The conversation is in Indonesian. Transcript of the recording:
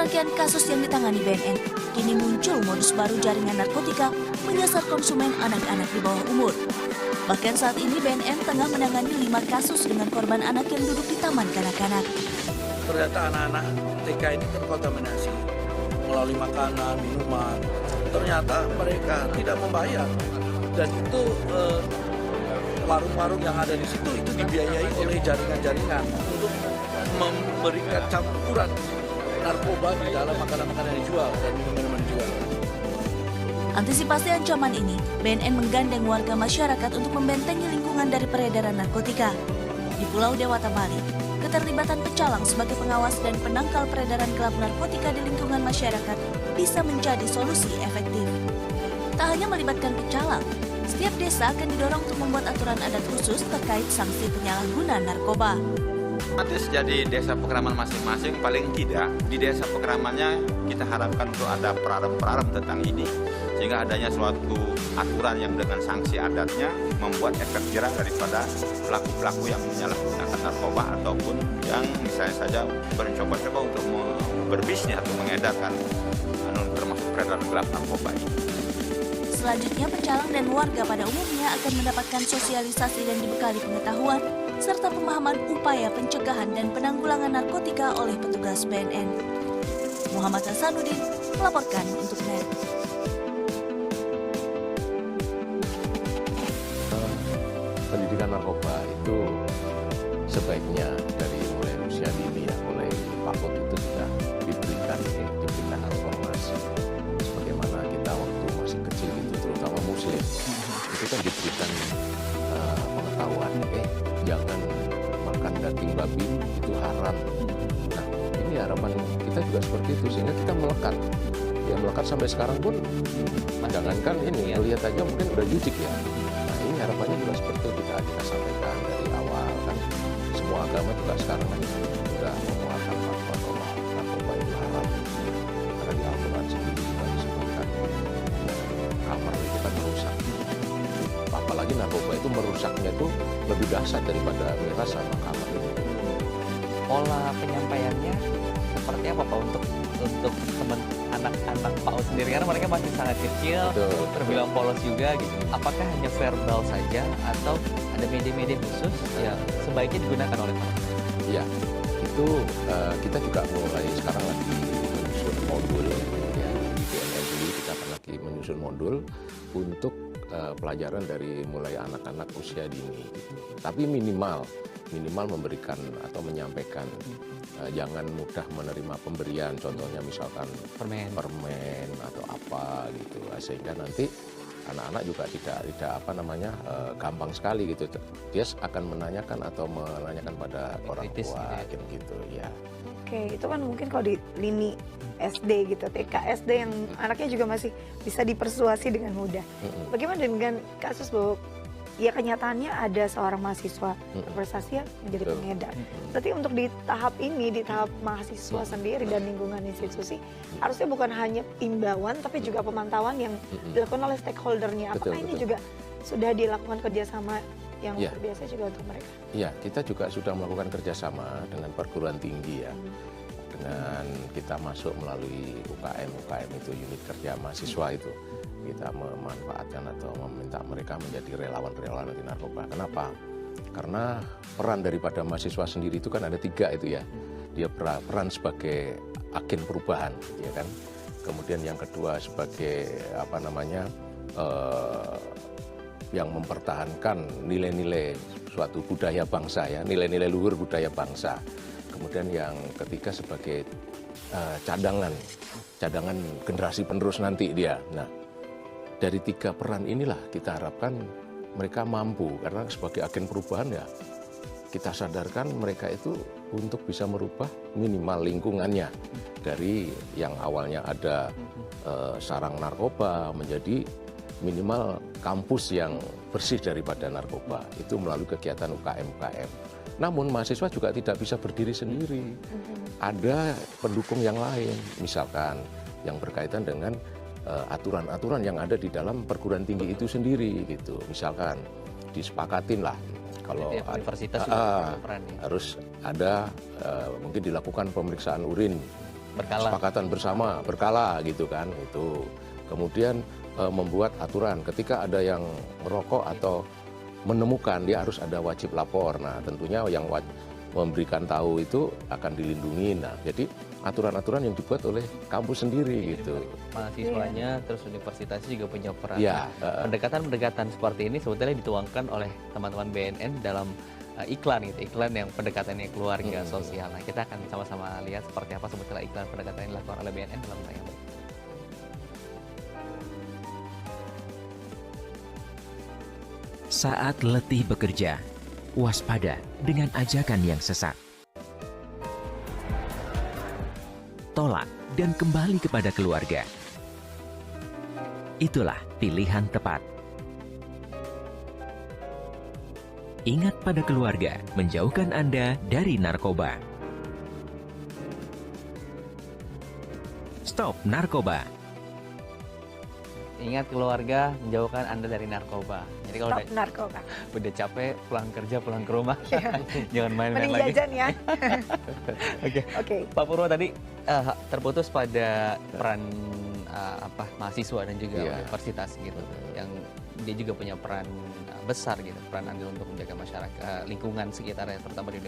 rangkaian kasus yang ditangani BNN, kini muncul modus baru jaringan narkotika menyasar konsumen anak-anak di bawah umur. Bahkan saat ini BNN tengah menangani 5 kasus dengan korban anak yang duduk di taman kanak-kanak. Ternyata anak-anak TK ini terkontaminasi melalui makanan, minuman. Ternyata mereka tidak membayar. Dan itu warung-warung yang ada di situ itu dibiayai oleh jaringan-jaringan untuk memberikan campuran narkoba di dalam makanan-makanan yang dijual dan minuman-minuman dijual. Antisipasi ancaman ini, BNN menggandeng warga masyarakat untuk membentengi lingkungan dari peredaran narkotika. Di Pulau Dewata, Bali, keterlibatan pecalang sebagai pengawas dan penangkal peredaran gelap narkotika di lingkungan masyarakat bisa menjadi solusi efektif. Tak hanya melibatkan pecalang, setiap desa akan didorong untuk membuat aturan adat khusus terkait sanksi penyalahguna narkoba. Otomatis jadi desa pekeraman masing-masing, paling tidak di desa pekeramannya kita harapkan untuk ada perarem-perarem tentang ini, sehingga adanya suatu aturan yang dengan sanksi adatnya membuat efek jerah daripada pelaku-pelaku yang menyalahgunakan narkoba ataupun yang misalnya saja mencoba-coba untuk berbisnis atau mengedarkan termasuk peredaran gelap narkoba ini. Selanjutnya, pecalang dan warga pada umumnya akan mendapatkan sosialisasi dan dibekali pengetahuan serta pemahaman upaya pencegahan dan penanggulangan narkotika oleh petugas BNN. Muhammad Hasanuddin melaporkan untuk NET. Pendidikan narkoba itu sebaiknya dari mulai usia dini ya, mulai PAUD itu sudah diberikan informasi. Sebagaimana kita waktu masih kecil itu, terutama muslim, itu kan diberikan pengetahuan, jangan makan daging babi, itu haram. Nah, ini harapan kita juga seperti itu, sehingga kita melekat. Ya, melekat sampai sekarang pun, jangankan ini, melihat aja mungkin udah jijik ya. Nah, ini harapannya juga seperti itu kita sampaikan dari awal kan. Semua agama juga sekarang kan sudah mengeluarkan fatwa bahwa narkoba itu haram. Karena di Al-Quran sendiri juga disebutkan kamar itu kan merusak. Apalagi narkoba itu merusaknya itu lebih dahsyat daripada miras sama kamar itu. Pola penyampaiannya seperti apa Pak untuk teman anak-anak PAUD sendiri, karena mereka masih sangat kecil, Betul. terbilang polos juga gitu. Apakah hanya verbal saja atau ada media-media khusus yang sebaiknya digunakan oleh mereka? Iya, itu kita juga mulai sekarang lagi menyusun modul ya, di BNN sendiri kita akan lagi menyusun modul untuk pelajaran dari mulai anak-anak usia dini gitu. Tapi minimal memberikan atau menyampaikan jangan mudah menerima pemberian, contohnya misalkan permen atau apa gitu, sehingga nanti anak-anak juga tidak gampang sekali gitu, dia akan menanyakan pada orang tua gitu ya. Oke, itu kan mungkin kalau di lini SD gitu, TK, SD yang anaknya juga masih bisa dipersuasi dengan mudah. Bagaimana dengan kasus bahwa ya kenyataannya ada seorang mahasiswa berprestasi yang menjadi pengedar. Berarti untuk di tahap ini, di tahap mahasiswa sendiri dan lingkungan institusi, harusnya bukan hanya imbauan tapi juga pemantauan yang dilakukan oleh stakeholdernya. Apakah ini juga sudah dilakukan kerjasama yang luar biasa juga untuk mereka? Iya, kita juga sudah melakukan kerjasama dengan perguruan tinggi ya. Dengan kita masuk melalui UKM itu, unit kerja mahasiswa itu. Kita memanfaatkan atau meminta mereka menjadi relawan-relawan anti narkoba. Kenapa? Karena peran daripada mahasiswa sendiri itu kan ada 3 itu ya. Dia peran sebagai agen perubahan, ya kan. Kemudian yang kedua sebagai yang mempertahankan nilai-nilai suatu budaya bangsa ya, nilai-nilai luhur budaya bangsa. Kemudian yang ketiga sebagai cadangan generasi penerus nanti dia. Nah, dari 3 peran inilah kita harapkan mereka mampu, karena sebagai agen perubahan ya kita sadarkan mereka itu untuk bisa merubah minimal lingkungannya dari yang awalnya ada sarang narkoba menjadi minimal kampus yang bersih daripada narkoba, itu melalui kegiatan UKM. Namun mahasiswa juga tidak bisa berdiri sendiri. Ada pendukung yang lain, misalkan yang berkaitan dengan aturan-aturan yang ada di dalam perguruan tinggi itu sendiri gitu. Misalkan disepakatin lah kalau universitas harus harus ada mungkin dilakukan pemeriksaan urin Berkala. kesepakatan bersama berkala gitu kan itu. Kemudian membuat aturan ketika ada yang merokok atau menemukan dia harus ada wajib lapor. Nah tentunya yang memberikan tahu itu akan dilindungi. Nah jadi aturan-aturan yang dibuat oleh kampus sendiri gitu. Mahasiswanya terus universitasnya juga punya peran. Ya, Pendekatan-pendekatan seperti ini sebetulnya dituangkan oleh teman-teman BNN dalam iklan gitu, iklan yang pendekatannya keluarga sosial. Nah, kita akan sama-sama lihat seperti apa sebetulnya iklan pendekatan yang dilakukan oleh BNN dalam tayangan. Saat letih bekerja, waspada dengan ajakan yang sesat. Tolak dan kembali kepada keluarga. Itulah pilihan tepat. Ingat pada keluarga, menjauhkan Anda dari narkoba. Stop narkoba. Ingat keluarga, menjauhkan Anda dari narkoba. Jadi kalau Stop narkoba. udah capek pulang kerja, pulang ke rumah, jangan main-main Mending lagi. jajan ya. Oke. Oke. Pak Purwo tadi terputus pada peran mahasiswa dan juga Iya. universitas gitu, yang dia juga punya peran besar gitu, peran andil untuk menjaga masyarakat, lingkungan sekitarnya, terutama di